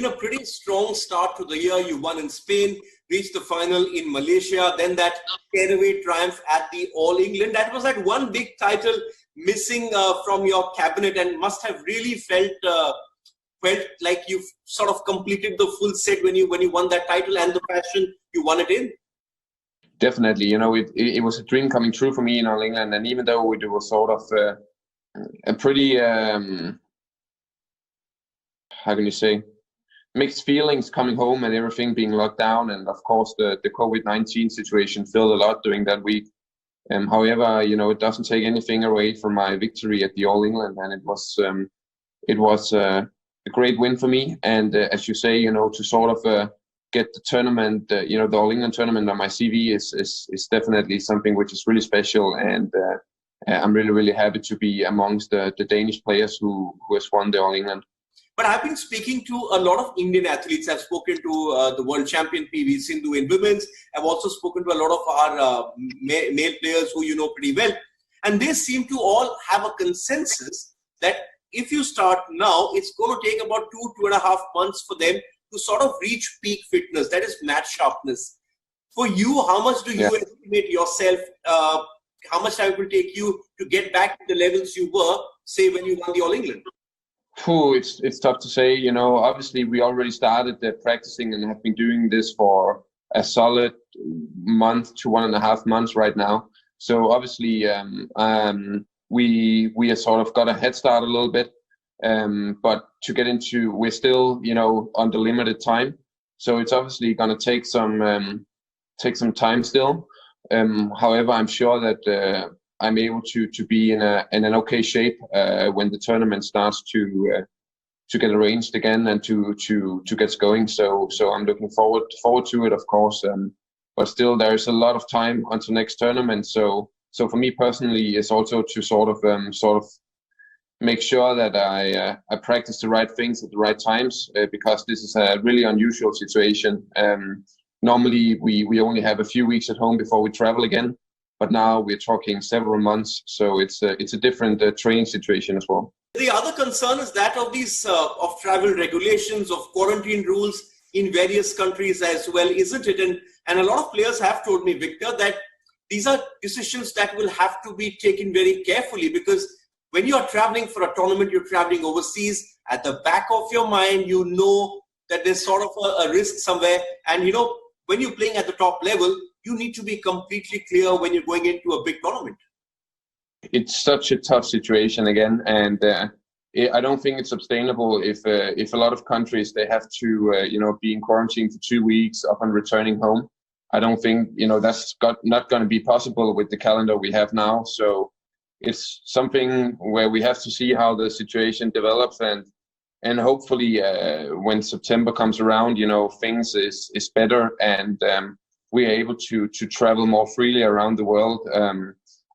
been a pretty strong start to the year. You won in Spain, reached the final in Malaysia, then that tearaway triumph at the All England. That was that one big title missing from your cabinet, and must have really felt like you've sort of completed the full set when you won that title, and the fashion you won it in. Definitely, it was a dream coming true for me in All England, and even though it was sort of a pretty how can you say, mixed feelings coming home and everything being locked down, and of course the COVID-19 situation filled a lot during that week. However, it doesn't take anything away from my victory at the All England, and it was a great win for me. And as you say, to sort of get the tournament, the All England tournament on my CV is definitely something which is really special, and I'm really happy to be amongst the Danish players who has won the All England. But I've been speaking to a lot of Indian athletes. I've spoken to the world champion PV Sindhu in women's. I've also spoken to a lot of our male players who you know pretty well. And they seem to all have a consensus that if you start now, it's going to take about 2.5 months for them to sort of reach peak fitness. That is match sharpness. For you, how much do you estimate yourself? How much time it will take you to get back to the levels you were, say, when you won the All England? It's tough to say. Obviously we already started practicing and have been doing this for a solid month to 1.5 months right now. So obviously we have sort of got a head start a little bit, but to get into, we're still under limited time, so it's obviously going to take some time still. However, I'm sure that I'm able to be in an okay shape when the tournament starts to get arranged again and to get going. So I'm looking forward to it, of course. But still, there's a lot of time until next tournament. So for me personally, it's also to sort of make sure that I practice the right things at the right times, because this is a really unusual situation. Normally, we only have a few weeks at home before we travel again. But now we're talking several months, so it's a different training situation as well. The other concern is that of these of travel regulations, of quarantine rules in various countries as well, isn't it? And a lot of players have told me, Victor, that these are decisions that will have to be taken very carefully, because when you are traveling for a tournament, you're traveling overseas. At the back of your mind, you know that there's sort of a risk somewhere, and when you're playing at the top level, you need to be completely clear when you're going into a big tournament. It's such a tough situation again, and I don't think it's sustainable if a lot of countries, they have to be in quarantine for 2 weeks upon returning home. I don't think that's not going to be possible with the calendar we have now. So it's something where we have to see how the situation develops, and hopefully when September comes around, things is better, and we are able to travel more freely around the world.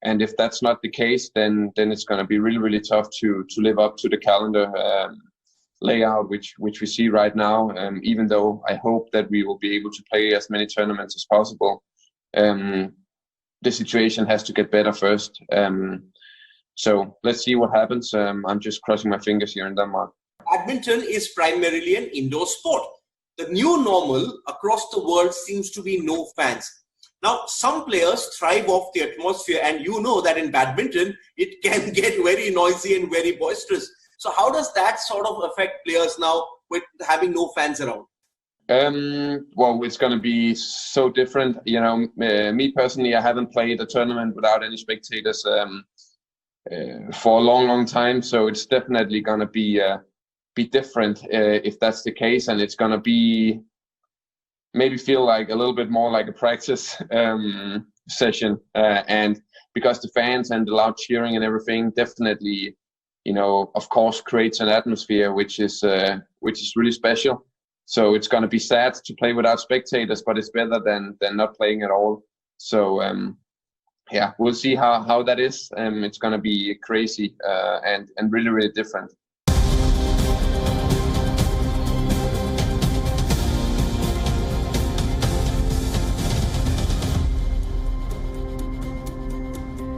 And if that's not the case, then it's going to be really tough to live up to the calendar layout which we see right now. Even though I hope that we will be able to play as many tournaments as possible, the situation has to get better first. So let's see what happens. I'm just crossing my fingers here in Denmark. Badminton is primarily an indoor sport. The new normal across the world seems to be no fans. Now, some players thrive off the atmosphere, and you know that in badminton, it can get very noisy and very boisterous. So how does that sort of affect players now with having no fans around? Well, it's going to be so different. Me personally, I haven't played a tournament without any spectators for a long time. So it's definitely going to be different if that's the case, and it's going to be maybe feel like a little bit more like a practice session, and because the fans and the loud cheering and everything definitely of course creates an atmosphere which is really special. So it's going to be sad to play without spectators, but it's better than not playing at all. So yeah, we'll see how that is. It's going to be crazy and really different.